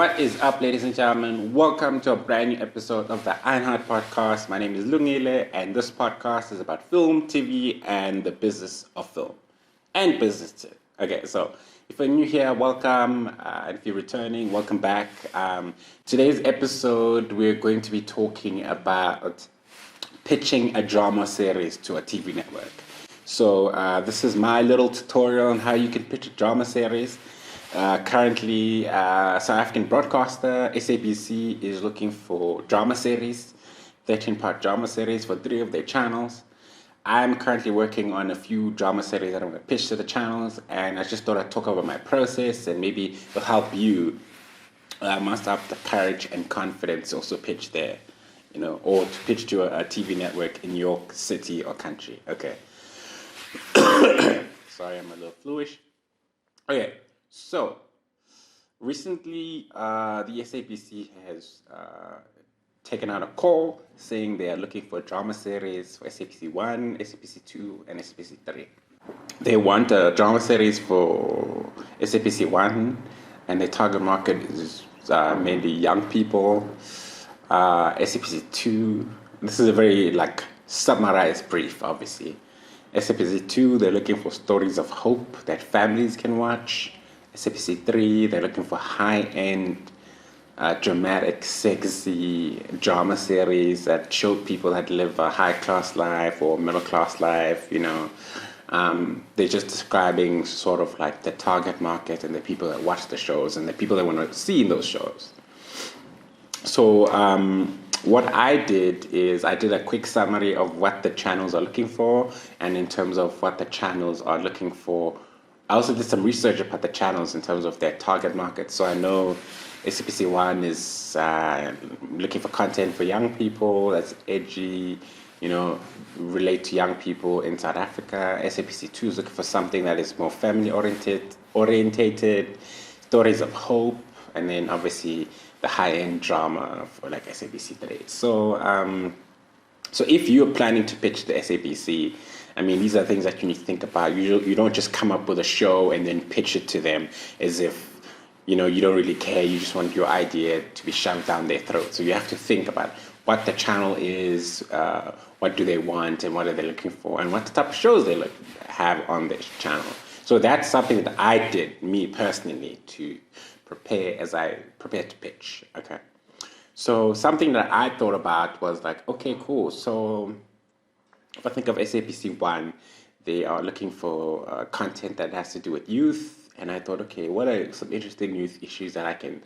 What is up, ladies and gentlemen? Welcome to a brand new episode of the Ironheart Podcast. My name is Lungile, and this podcast is about film, TV, and the business of film and business too. Okay, so if you're new here, welcome. And if you're returning, welcome back. Today's episode, we're going to be talking about pitching a drama series to a TV network. So this is my little tutorial on how you can pitch a drama series. Currently, South African broadcaster SABC is looking for drama series, 13-part drama series for 3 of their channels. I'm currently working on a few drama series that I'm going to pitch to the channels, and I just thought I'd talk about my process and maybe it'll help you muster up the courage and confidence to also pitch there, or to pitch to a TV network in your city or country. Okay. Sorry, I'm a little fluish. Okay. So, recently, the SABC has taken out a call saying they are looking for a drama series for SABC 1, SABC 2, and SABC 3. They want a drama series for SABC 1, and their target market is mainly young people. SABC 2, this is a very summarized brief, obviously. SABC 2, they're looking for stories of hope that families can watch. SABC 3, they're looking for high-end, dramatic, sexy drama series that show people that live a high-class life or middle-class life, They're just describing sort of like the target market and the people that watch the shows and the people that want to see in those shows. So what I did is I did a quick summary of what the channels are looking for, and in terms of what the channels are looking for, I also did some research about the channels in terms of their target market. So I know SABC 1 is looking for content for young people that's edgy, relate to young people in South Africa. SABC 2 is looking for something that is more family orientated, stories of hope, and then obviously the high-end drama for like SABC 3. So if you're planning to pitch the SABC, these are things that you need to think about. You don't just come up with a show and then pitch it to them as if, you don't really care. You just want your idea to be shoved down their throat. So you have to think about what the channel is, what do they want, and what are they looking for, and what type of shows they have on their channel. So that's something that I did, me personally, to prepare as I prepared to pitch. Okay. So something that I thought about was okay, cool. So if I think of SABC 1, they are looking for content that has to do with youth. And I thought, okay, what are some interesting youth issues that I can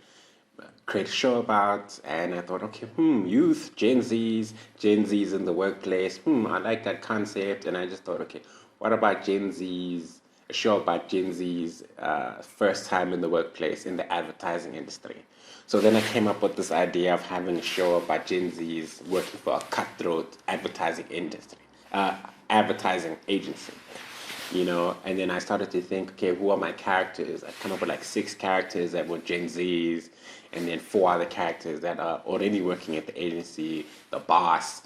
create a show about? And I thought, okay, youth, Gen Zs in the workplace. I like that concept. And I just thought, okay, what about Gen Zs, a show about Gen Z's first time in the workplace in the advertising industry. So then I came up with this idea of having a show about Gen Zs working for a cutthroat advertising industry. Advertising agency, and then I started to think, okay, who are my characters? I come up with 6 characters that were Gen Zs, and then 4 other characters that are already working at the agency, the boss.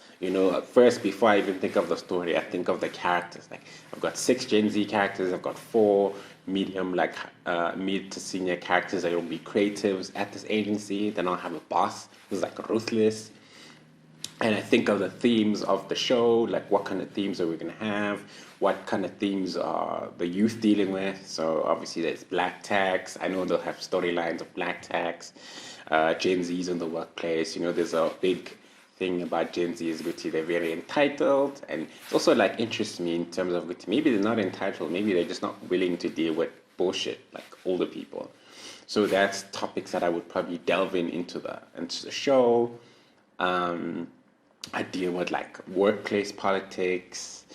First, before I even think of the story, I think of the characters. I've got 6 Gen Z characters, I've got 4 medium, mid to senior characters that will be creatives at this agency. Then I'll have a boss who's ruthless. And I think of the themes of the show, what kind of themes are we going to have? What kind of themes are the youth dealing with? So obviously there's black tax. I know they'll have storylines of black tax, Gen Zs in the workplace. There's a big thing about Gen Zs, which they're very entitled. And it's also interests me in terms of which maybe they're not entitled. Maybe they're just not willing to deal with bullshit like older people. So that's topics that I would probably delve into the show. I deal with workplace politics,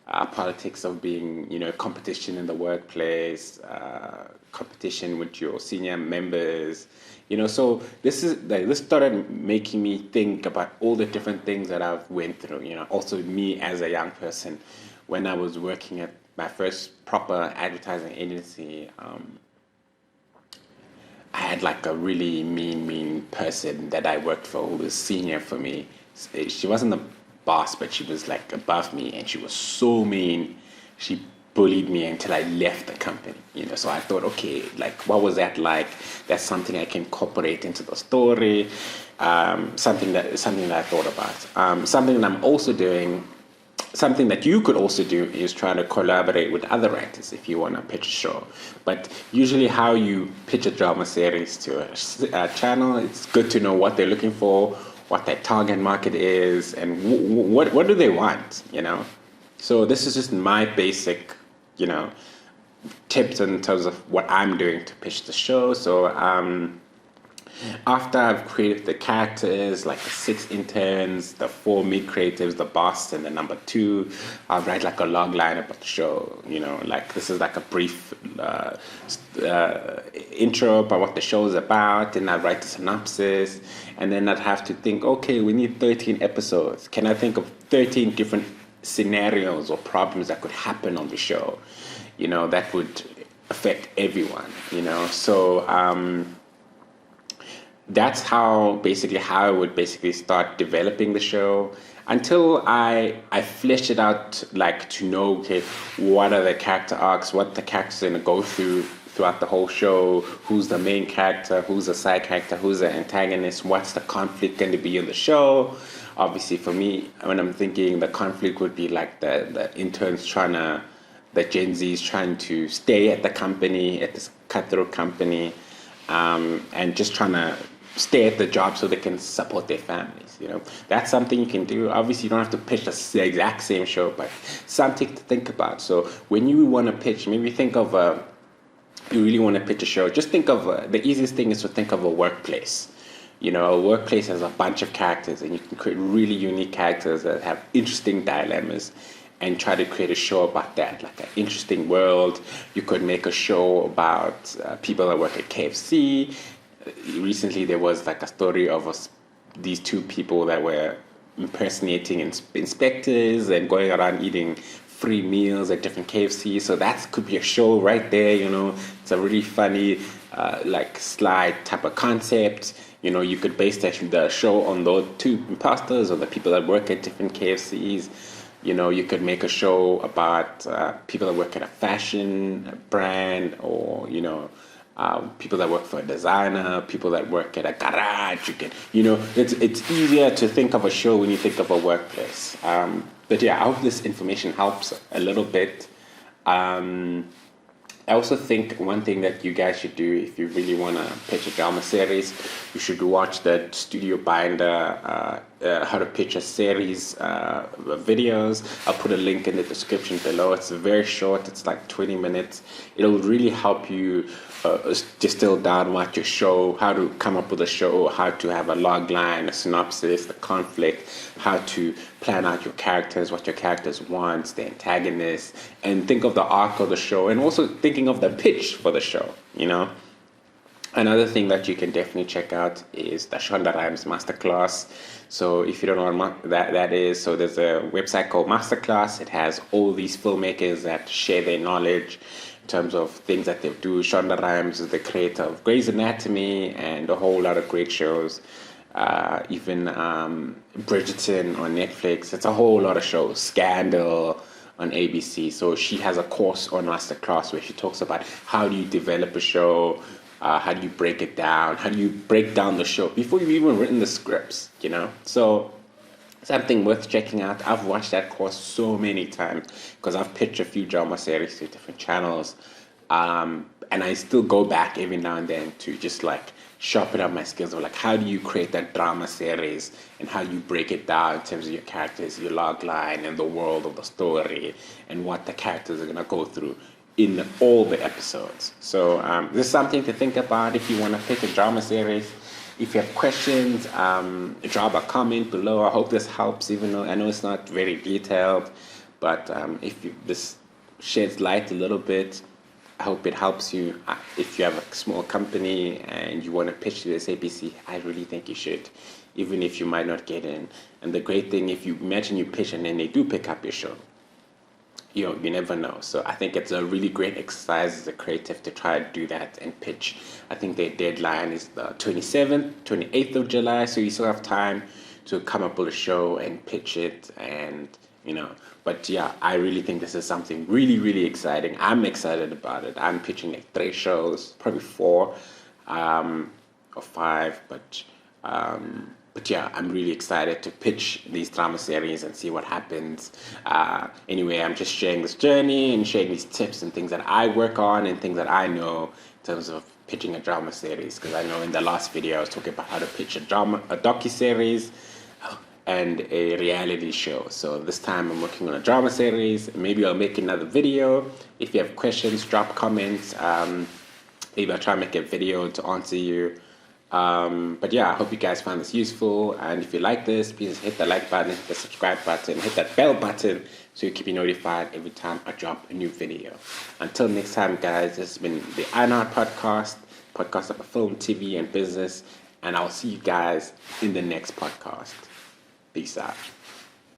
politics of being, competition in the workplace, competition with your senior members, So this started making me think about all the different things that I've went through. Also me as a young person, when I was working at my first proper advertising agency. I had a really mean person that I worked for who was senior for me. She wasn't the boss, but she was above me, and she was so mean. She bullied me until I left the company, So I thought, okay, like, what was that like? That's something I can incorporate into the story. Something that I thought about. Something that I'm also doing, something that you could also do is try to collaborate with other writers if you want to pitch a show. But usually how you pitch a drama series to a channel, it's good to know what they're looking for, what their target market is, and what do they want, So this is just my basic, tips in terms of what I'm doing to pitch the show. So after I've created the characters, like the 6 interns, the 4 mid creatives, the boss, and the number 2, I'll write like a log line about the show. Like this is like a brief intro about what the show is about, and I'll write the synopsis, and then I'd have to think, okay, we need 13 episodes. Can I think of 13 different scenarios or problems that could happen on the show, that would affect everyone, So that's how I would start developing the show until I flesh it out, like to know, okay, what are the character arcs, what the characters are going to go throughout the whole show, who's the main character, who's the side character, who's the antagonist, what's the conflict going to be in the show. Obviously, for me, when I'm thinking, the conflict would be like the interns the Gen Zs trying to stay at the company, at this cutthroat company, and just trying to stay at the job so they can support their families. That's something you can do. Obviously, you don't have to pitch the exact same show, but something to think about. So when you want to pitch, maybe think of you really want to pitch a show. Just think of the easiest thing is to think of a workplace. A workplace has a bunch of characters, and you can create really unique characters that have interesting dilemmas and try to create a show about that, like an interesting world. You could make a show about people that work at KFC. Recently, there was like a story of these 2 people that were impersonating inspectors and going around eating free meals at different KFC. So that could be a show right there. It's a really funny, like slide type of concept. You could base the show on those 2 imposters or the people that work at different KFCs. You could make a show about people that work at a fashion brand, or people that work for a designer, people that work at a garage. It's easier to think of a show when you think of a workplace. But yeah, I hope this information helps a little bit. I also think one thing that you guys should do if you really want to pitch a drama series, you should watch the Studio Binder how to pitch a series videos. I'll put a link in the description below. It's very short. It's like 20 minutes. It'll really help you distill down what your show, how to come up with a show, how to have a log line, a synopsis, the conflict, how to plan out your characters, what your characters want, the antagonist, and think of the arc of the show, and also thinking of the pitch for the show, Another thing that you can definitely check out is the Shonda Rhimes Masterclass. So if you don't know what that is, so there's a website called Masterclass. It has all these filmmakers that share their knowledge in terms of things that they do. Shonda Rhimes is the creator of Grey's Anatomy and a whole lot of great shows. Even Bridgerton on Netflix. It's a whole lot of shows. Scandal on ABC. So she has a course on Masterclass where she talks about how do you develop a show, how do you break it down, how do you break down the show before you've even written the scripts, So something worth checking out. I've watched that course so many times because I've pitched a few drama series to different channels. And I still go back every now and then to just like sharpen up my skills of like how do you create that drama series and how do you break it down in terms of your characters, your log line, and the world of the story and what the characters are going to go through in all the episodes. So this is something to think about if you want to pick a drama series. If you have questions, drop a comment below. I hope this helps, even though I know it's not very detailed, but this sheds light a little bit. I hope it helps you. If you have a small company and you want to pitch to the SABC, I really think you should, even if you might not get in. And the great thing, if you imagine you pitch and then they do pick up your show, you never know. So I think it's a really great exercise as a creative to try to do that and pitch. I think their deadline is the 28th of July, so you still have time to come up with a show and pitch it and you know. But yeah, I really think this is something really, really exciting. I'm excited about it. I'm pitching like 3 shows, probably 4 or 5, but yeah, I'm really excited to pitch these drama series and see what happens. Anyway, I'm just sharing this journey and sharing these tips and things that I work on and things that I know in terms of pitching a drama series. Because I know in the last video I was talking about how to pitch a docu-series and a reality show. So this time I'm working on a drama series. Maybe I'll make another video. If you have questions, drop comments. Maybe I'll try and make a video to answer you. But yeah, I hope you guys found this useful. And if you like this, please hit the like button, hit the subscribe button, hit that bell button so you keep you notified every time I drop a new video. Until next time, guys, this has been the iNard podcast about film, TV, and business. And I'll see you guys in the next podcast. Peace out.